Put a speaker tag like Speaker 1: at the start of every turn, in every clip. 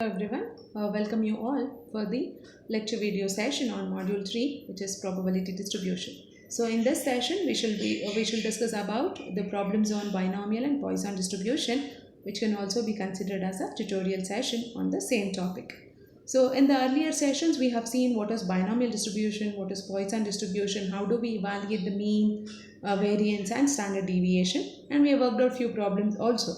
Speaker 1: Hello everyone, welcome you all for the lecture video session on module 3, which is probability distribution. So in this session we shall discuss about the problems on binomial and Poisson distribution, which can also be considered as a tutorial session on the same topic. So in the earlier sessions we have seen what is binomial distribution, what is Poisson distribution, how do we evaluate the mean, variance and standard deviation, and we have worked out few problems also.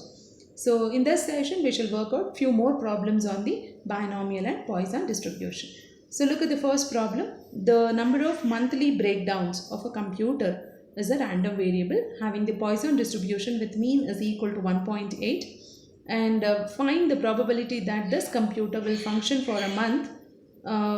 Speaker 1: So in this session, we shall work out few more problems on the binomial and Poisson distribution. So look at the first problem. The number of monthly breakdowns of a computer is a random variable having the Poisson distribution with mean is equal to 1.8, and find the probability that this computer will function for a month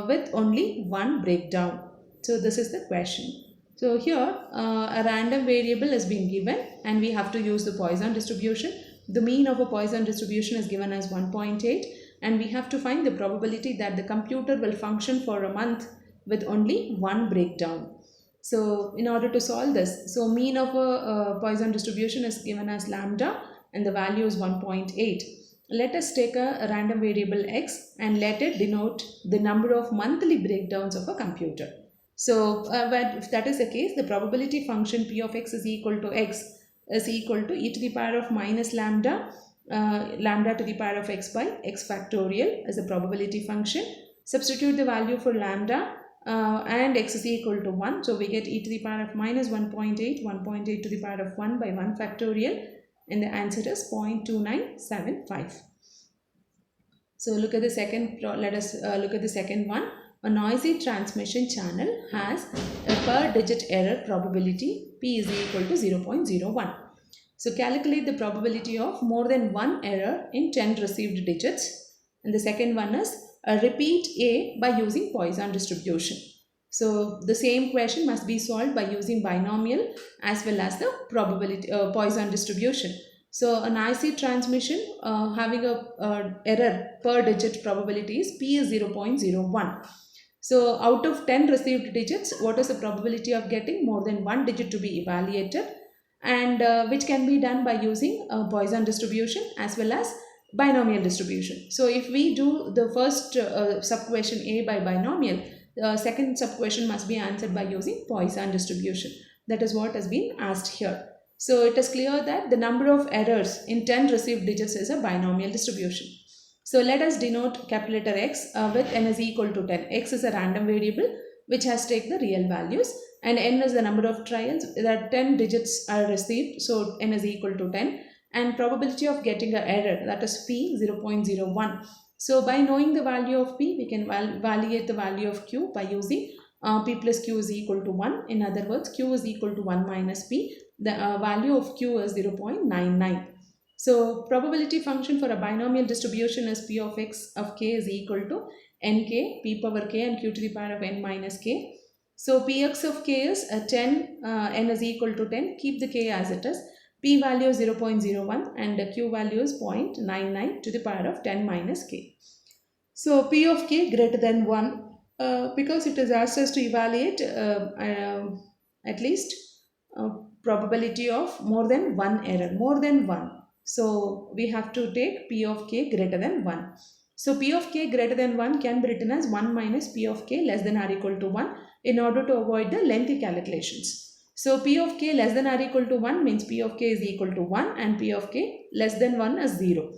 Speaker 1: with only one breakdown. So this is the question. So here a random variable has been given and we have to use the Poisson distribution. The mean of a Poisson distribution is given as 1.8 and we have to find the probability that the computer will function for a month with only one breakdown. So in order to solve this, so mean of a Poisson distribution is given as lambda and the value is 1.8. Let us take a random variable x and let it denote the number of monthly breakdowns of a computer. So if that is the case, the probability function p of x is equal to x is equal to e to the power of minus lambda, lambda to the power of x by x factorial as a probability function. Substitute the value for lambda and x is equal to 1. So we get e to the power of minus 1.8, 1.8 to the power of 1 by 1 factorial, and the answer is 0.2975. So look at the second, let us look at the second one. A noisy transmission channel has a per digit error probability p is equal to 0.01. So calculate the probability of more than one error in 10 received digits. And the second one is repeat A by using Poisson distribution. So the same question must be solved by using binomial as well as the probability Poisson distribution. So an IC transmission having a error per digit probability is p is 0.01. So out of 10 received digits, what is the probability of getting more than one digit to be evaluated, and which can be done by using Poisson distribution as well as binomial distribution. So if we do the first sub-question A by binomial, the second sub-question must be answered by using Poisson distribution. That is what has been asked here. So it is clear that the number of errors in 10 received digits is a binomial distribution. So let us denote capital letter X with n is equal to 10. X is a random variable which has taken the real values, and n is the number of trials that 10 digits are received. So n is equal to 10, and probability of getting an error, that is p 0.01. So by knowing the value of p, we can evaluate the value of q by using p plus q is equal to 1. In other words, q is equal to 1 minus p. The value of q is 0.99. So probability function for a binomial distribution is p of x of k is equal to nk, p power k and q to the power of n minus k. So px of k is 10, n is equal to 10, keep the k as it is. P value is 0.01 and the q value is 0.99 to the power of 10 minus k. So p of k greater than 1 because it is asked us to evaluate at least probability of more than one error, more than one. So we have to take p of k greater than 1. So p of k greater than 1 can be written as 1 minus p of k less than or equal to 1 in order to avoid the lengthy calculations. So p of k less than or equal to 1 means p of k is equal to 1 and p of k less than 1 is 0.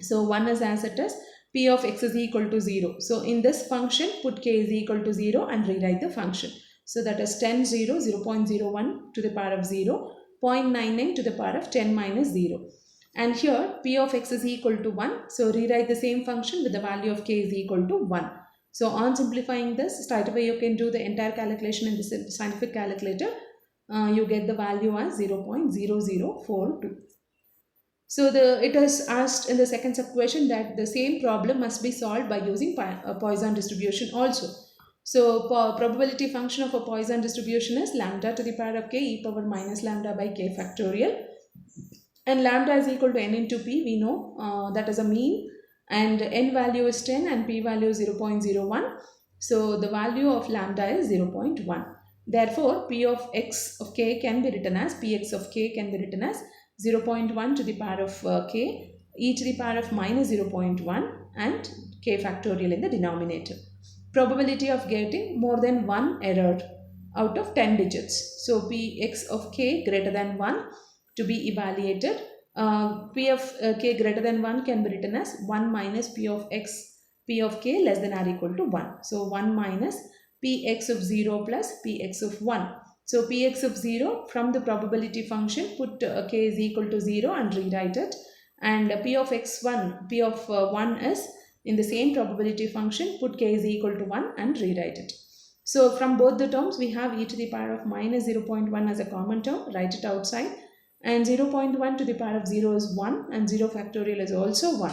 Speaker 1: So 1 is as it is, p of x is equal to 0. So in this function put k is equal to 0 and rewrite the function. So that is 10, 0, 0.01 to the power of 0, 0.99 to the power of 10 minus 0. And here p of x is equal to 1. So rewrite the same function with the value of k is equal to 1. So on simplifying this, straight away you can do the entire calculation in the scientific calculator. You get the value as 0.0042. So it is asked in the second sub question that the same problem must be solved by using Poisson distribution also. So probability function of a Poisson distribution is lambda to the power of k e power minus lambda by k factorial. And lambda is equal to n into p, we know that is a mean, and n value is 10 and p value is 0.01. So the value of lambda is 0.1. Therefore, p of x of k can be written as px of k can be written as 0.1 to the power of k e to the power of minus 0.1 and k factorial in the denominator. Probability of getting more than one error out of 10 digits. So px of k greater than 1 to be evaluated. P of k greater than 1 can be written as 1 minus p of x, p of k less than or equal to 1. So 1 minus px of 0 plus px of 1. So px of 0 from the probability function, put k is equal to 0 and rewrite it. And p of x1, p of 1 is in the same probability function, put k is equal to 1 and rewrite it. So from both the terms, we have e to the power of minus 0.1 as a common term, write it outside. And 0.1 to the power of 0 is 1 and 0 factorial is also 1.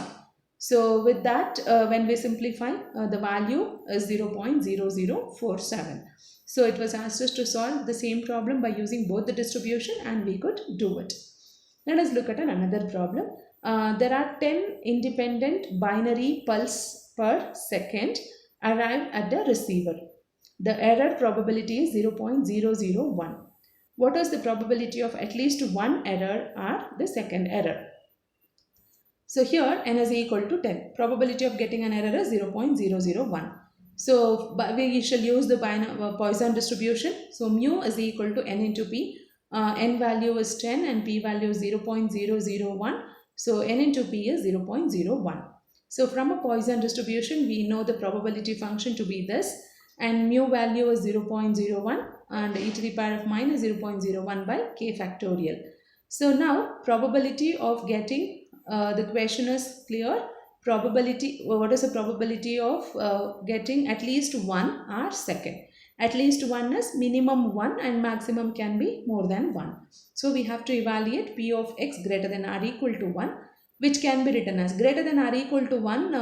Speaker 1: So with that, when we simplify, the value is 0.0047. So it was asked us to solve the same problem by using both the distribution, and we could do it. Let us look at another problem. There are 10 independent binary pulse per second arrived at the receiver. The error probability is 0.001. What is the probability of at least one error or the second error? So here n is equal to 10. Probability of getting an error is 0.001. So we shall use the Poisson distribution. So mu is equal to n into p. N value is 10 and p value is 0.001. So n into p is 0.01. So from a Poisson distribution, we know the probability function to be this, and mu value is 0.01 and e to the power of minus 0.01 by k factorial. So now probability of getting, the question is clear. Probability, what is the probability of getting at least one or second? At least one is minimum 1 and maximum can be more than 1. So we have to evaluate p of x greater than or equal to 1, which can be written as greater than or equal to 1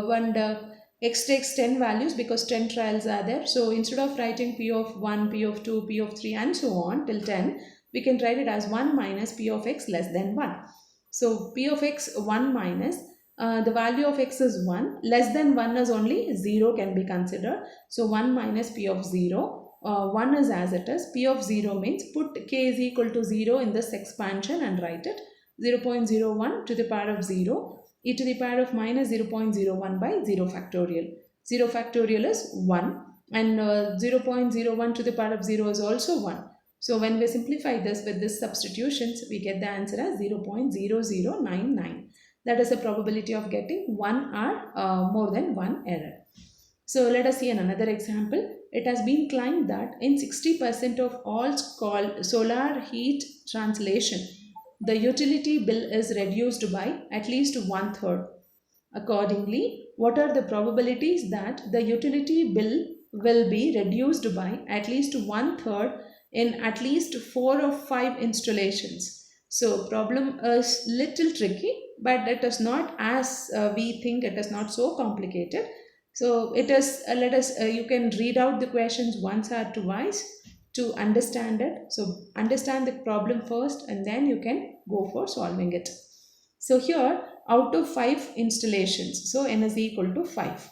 Speaker 1: when the x takes 10 values, because 10 trials are there. So instead of writing p of 1, p of 2, p of 3 and so on till 10, we can write it as 1 minus p of x less than 1. So p of x 1 minus the value of x is 1, less than 1 is only 0 can be considered. So 1 minus p of 0, 1 is as it is. P of 0 means put k is equal to 0 in this expansion and write it 0.01 to the power of 0 e to the power of minus 0.01 by 0 factorial. 0 factorial is 1 and 0.01 to the power of 0 is also 1. So when we simplify this with these substitutions, we get the answer as 0.0099. That is the probability of getting one or more than one error. So let us see another example. It has been claimed that in 60% of all solar heat translation, the utility bill is reduced by at least 1/3. Accordingly, what are the probabilities that the utility bill will be reduced by at least 1/3 in at least 4 or 5 installations? So problem is little tricky, but it is not as we think. It is not so complicated. So it is, let us, you can read out the questions once or twice to understand it. So understand the problem first and then you can go for solving it. So here, out of 5 installations, so n is equal to 5.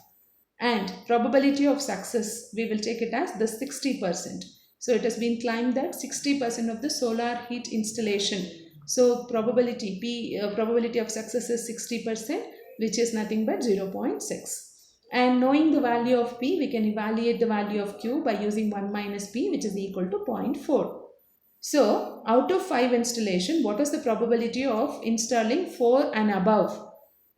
Speaker 1: And probability of success, we will take it as the 60%. So it has been claimed that 60% of the solar heat installation. So probability probability of success is 60%, which is nothing but 0.6. And knowing the value of p, we can evaluate the value of q by using 1 minus p, which is equal to 0.4. So out of 5 installation, what is the probability of installing 4 and above?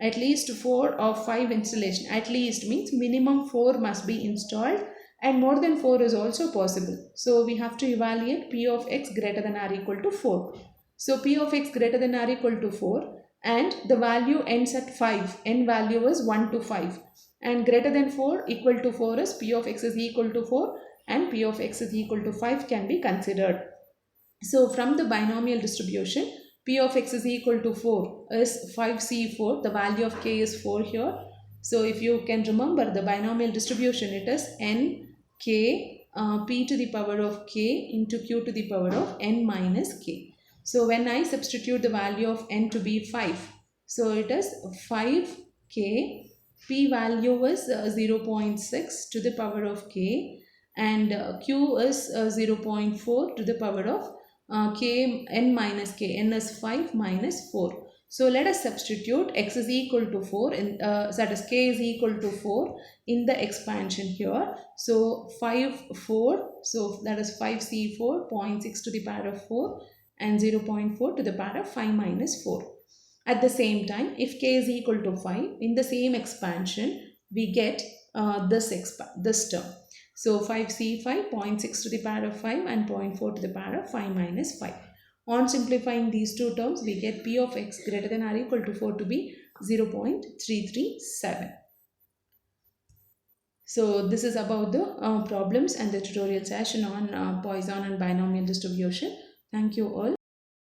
Speaker 1: At least 4 or 5 installation. At least means minimum 4 must be installed, and more than 4 is also possible. So we have to evaluate p of x greater than or equal to 4. So p of x greater than or equal to 4 and the value ends at 5. N value is 1 to 5. And greater than 4 equal to 4 is p of x is equal to 4 and p of x is equal to 5 can be considered. So from the binomial distribution, p of x is equal to 4 is 5c4. The value of k is 4 here. So if you can remember the binomial distribution, it is n k p to the power of k into q to the power of n minus k. So when I substitute the value of n to be 5, so it is 5k, p value is 0.6 to the power of k, and q is 0.4 to the power of k n minus k. N is 5 minus 4. So let us substitute x is equal to 4 in that is k is equal to 4 in the expansion here. So 5 4, so that is 5c4 0.6 to the power of 4 and 0.4 to the power of 5 minus 4. At the same time, if k is equal to 5, in the same expansion we get this term. So 5c5 0.6 to the power of 5 and 0.4 to the power of 5 minus 5. On simplifying these two terms, we get p of x greater than or equal to 4 to be 0.337. So this is about the problems and the tutorial session on Poisson and binomial distribution. Thank you all.